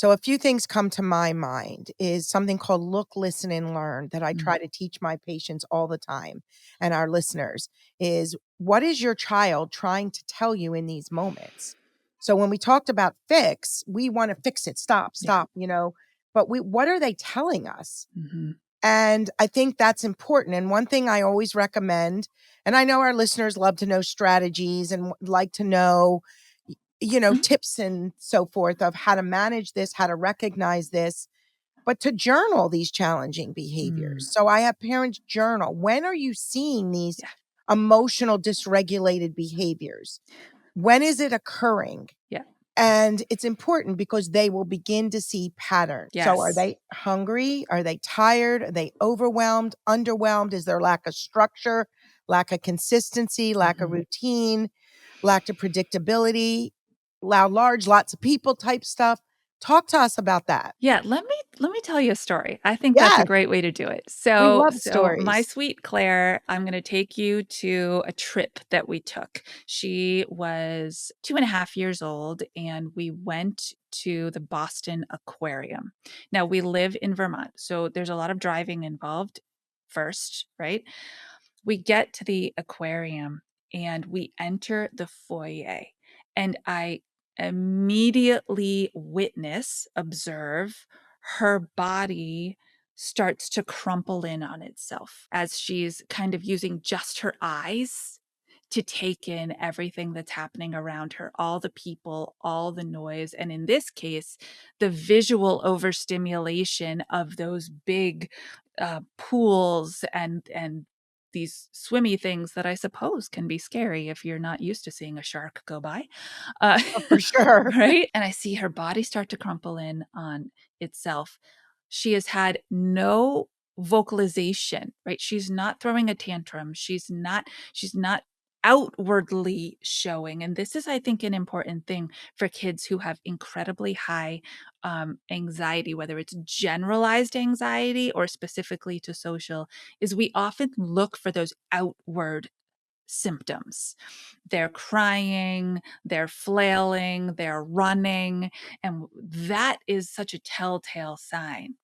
So a few things come to my mind is something called look, listen, and learn that I try to teach my patients all the time and our listeners is what is your child trying to tell you in these moments? So when we talked about fix, we want to fix it, stop, Yeah. stop, but what are they telling us? Mhm. And I think that's important. And one thing I always recommend, and I know our listeners love to know strategies and like to know, Mhm. tips and so forth of how to manage this, how to recognize this, but to journal these challenging behaviors. Mm. So I have parents journal. When are you seeing these Yeah. emotional dysregulated behaviors? When is it occurring? Yeah. And it's important because they will begin to see patterns. So are Yes. they hungry? Are they tired? Are they overwhelmed, underwhelmed? Is there lack of structure, lack of consistency, lack of Mhm. routine, lack of predictability, large, lots of people type stuff? Talk to us about that. Yeah, let me tell you a story. I think that's a Yes, great way to do it. we So love so my stories. sweet Claire, I'm gonna take you to a trip that we took. She was 2.5 years old, and we went to the Boston Aquarium. Now, we live in Vermont, so there's a lot of driving involved first, right? We get to the aquarium and we enter the foyer, and I immediately observe her body starts to crumple in on itself as she's kind of using just her eyes to take in everything that's happening around her, all the people, all the noise, and in this case, the visual overstimulation of those big pools and these swimmy things that I suppose can be scary if you're not used to seeing a shark go by. Uh, Oh, for sure. right? And I see her body start to crumple in on itself. She has had no vocalization, right? She's not throwing a tantrum. She's not outwardly showing. And this is, I think, an important thing for kids who have incredibly high anxiety, whether it's generalized anxiety or specifically to social, is we often look for those outward symptoms. They're crying, they're flailing, they're running, and that is such a telltale sign.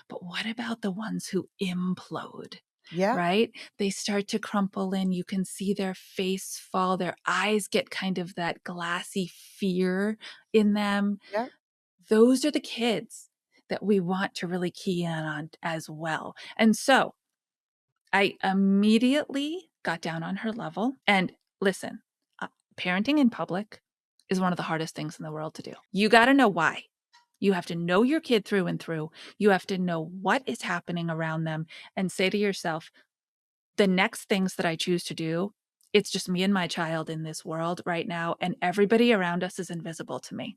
But what about the ones who implode? Yeah. Right? They start to crumple in. You can see their face fall. Their eyes get kind of that glassy fear in them. Yeah. Those are the kids that we want to really key in on as well. And so I immediately got down on her level. And listen, parenting in public is one of the hardest things in the world to do. You got to know why. You have to know your kid through and through. You have to know what is happening around them and say to yourself, the next things that I choose to do, it's just me and my child in this world right now, and everybody around us is invisible to me.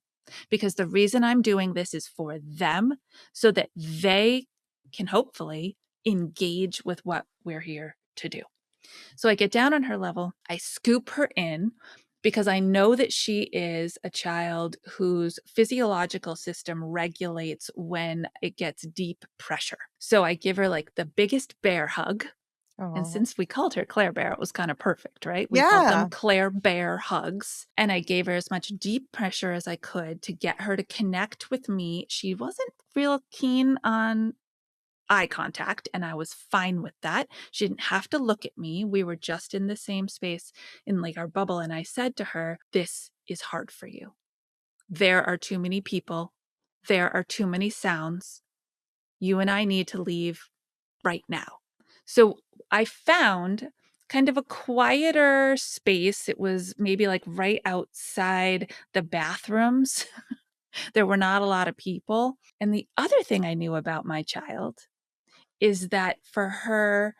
Because the reason I'm doing this is for them so that they can hopefully engage with what we're here to do. So I get down on her level, I scoop her in because I know that she is a child whose physiological system regulates when it gets deep pressure. So I give her like the biggest bear hug. And Oh, since we called her Claire Bear, it was kind of perfect, right? We called them yeah. Claire Bear hugs. And I gave her as much deep pressure as I could to get her to connect with me. She wasn't real keen on eye contact, and I was fine with that. She didn't have to look at me. We were just in the same space in like our bubble. And I said to her, this is hard for you. There are too many people. There are too many sounds. You and I need to leave right now. So I found kind of a quieter space. It was maybe like right outside the bathrooms. There were not a lot of people. And the other thing I knew about my child is that for her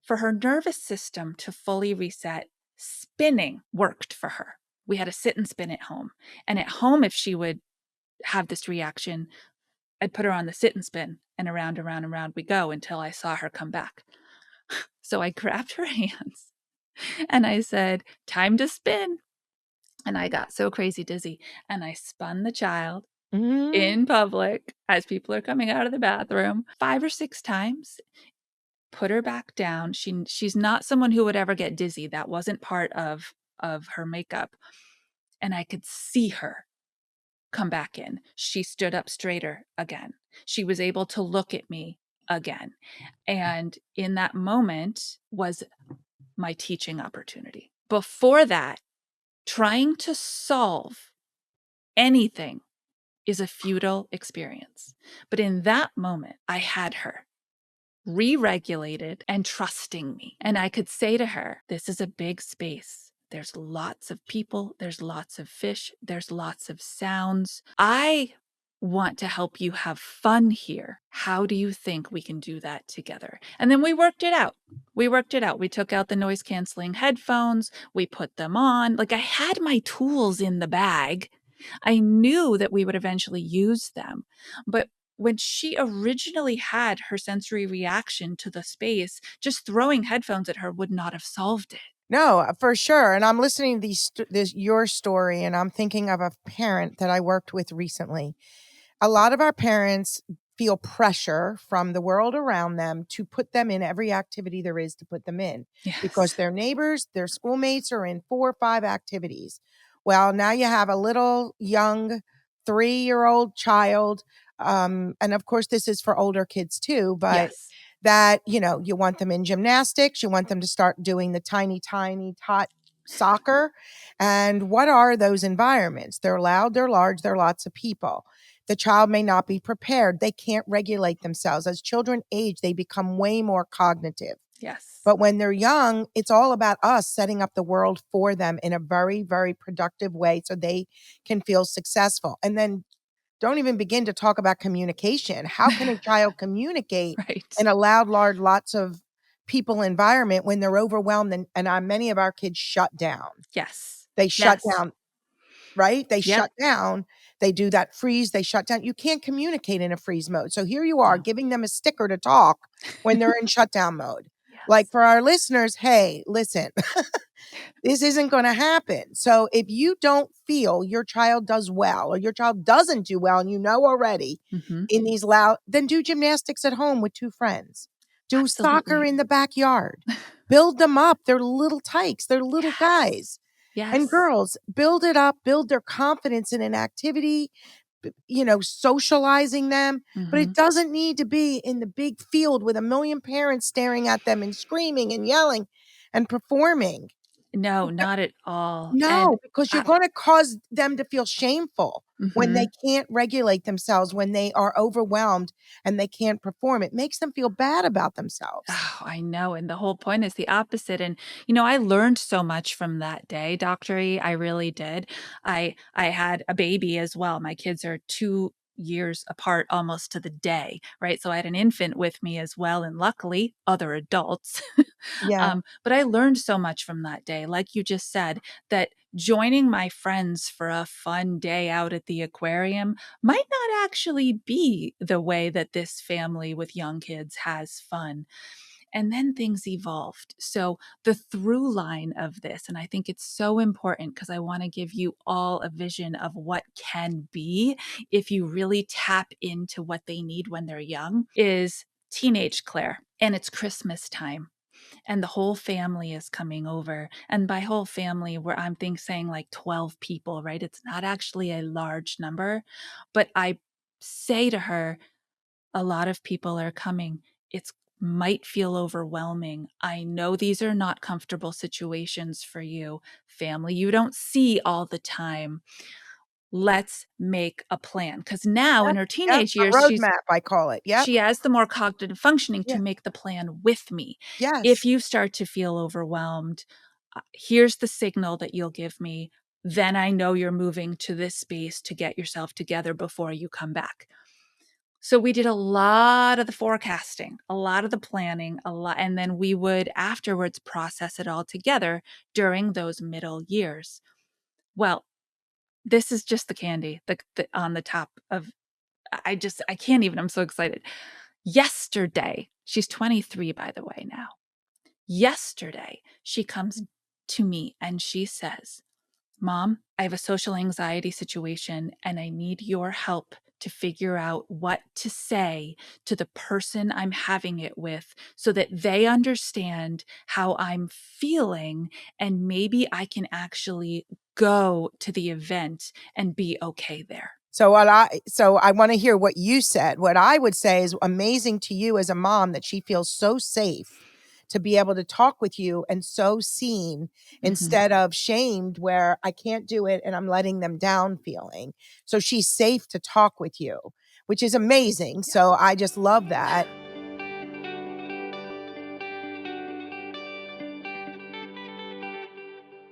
nervous system to fully reset, spinning worked for her. We had to sit and spin at home. And at home, if she would have this reaction, I'd put her on the sit and spin, and around and around and around we go until I saw her come back. So I grabbed her hands and I said, time to spin. And I got so crazy dizzy. And I spun the child Mhm. in public as people are coming out of the bathroom 5 or 6 times, put her back down. She's not someone who would ever get dizzy. That wasn't part of her makeup. And I could see her come back in. She stood up straighter again. She was able to look at me again. And in that moment was my teaching opportunity. Before that, trying to solve anything is a futile experience. But in that moment, I had her re-regulated and trusting me. And I could say to her, this is a big space. There's lots of people, there's lots of fish, there's lots of sounds. I want to help you have fun here. How do you think we can do that together? And then we worked it out. We took out the noise canceling headphones, we put them on. Like, I had my tools in the bag. I knew that we would eventually use them. But when she originally had her sensory reaction to the space, just throwing headphones at her would not have solved it. No, for sure. And I'm listening to this your story, and I'm thinking of a parent that I worked with recently. A lot of our parents feel pressure from the world around them to put them in every activity there is to put them in, because Yes. their neighbors, their schoolmates are in 4 or 5 activities. Well, now you have a little young 3-year-old child, and of course this is for older kids too, but Yes. that, you want them in gymnastics, you want them to start doing the tiny, tiny tot soccer. And what are those environments? They're loud, they're large, there are lots of people. The child may not be prepared. They can't regulate themselves. As children age, they become way more cognitive. Yes. But when they're young, it's all about us setting up the world for them in a very, very productive way so they can feel successful. And then don't even begin to talk about communication. How can a child communicate Right. in a loud, large, lots of people environment when they're overwhelmed? And many of our kids shut down. Yes. They shut Yes. down, right? They Yep. shut down. They do that freeze. They shut down. You can't communicate in a freeze mode. So here you are No. giving them a sticker to talk when they're in shutdown mode. Like, Yes. for our listeners, hey, listen, this isn't going to happen. So if you don't feel your child does well or your child doesn't do well, and you know already Mm-hmm. in these loud, then do gymnastics at home with 2 friends. Do soccer Absolutely. in the backyard. Build them up. They're little tykes. They're little Yes. guys and Yes. girls. Build it up, build their confidence in an activity, socializing them. But Mm-hmm. it doesn't need to be in the big field with a million parents staring at them and screaming and yelling and performing. No, not at all. And No, because you're gonna cause them to feel shameful when they mhm. can't regulate themselves, when they are overwhelmed and they can't perform. It makes them feel bad about themselves. Oh, I know, and the whole point is the opposite, and, I learned so much from that day, Dr. E, I really did. I had a baby as well. My kids are 2 years apart almost to the day, right? So I had an infant with me as well, and luckily, other adults. Yeah, But I learned so much from that day, like you just said, that joining my friends for a fun day out at the aquarium might not actually be the way that this family with young kids has fun. And then things evolved. So, the through line of this, and I think it's so important because I want to give you all a vision of what can be if you really tap into what they need when they're young, is teenage Claire. And it's Christmas time and the whole family is coming over. And by whole family, where saying like 12 people, right? It's not actually a large number, but I say to her, a lot of people are coming. It's might feel overwhelming. I know these are not comfortable situations for you, family you don't see all the time. Let's make a plan. Because now in yep, her yep, teenage a years, roadmap, I call it. Yep, she has the more cognitive functioning yeah, to make the plan with me. If yes. you start to feel overwhelmed, here's the signal that you'll give me. Then I know you're moving to this space to get yourself together before you come back. So we did a lot of the forecasting, a lot of the planning, a lot, and then we would afterwards process it all together during those middle years. Well, this is just the candy on the top of. I can't even. I'm so excited. Yesterday, she's 23, by the way, now. Yesterday, she comes to me and she says, Mom, I have a social anxiety situation and I need your help to figure out what to say to the person I'm having it with so that they understand how I'm feeling and maybe I can actually go to the event and be okay there. So I want to hear what you said. What I would say is amazing to you as a mom that she feels so safe to be able to talk with you and so seen Mhm. instead of shamed where I can't do it and I'm letting them down feeling. So she's safe to talk with you, which is amazing. Yeah. So I just love that.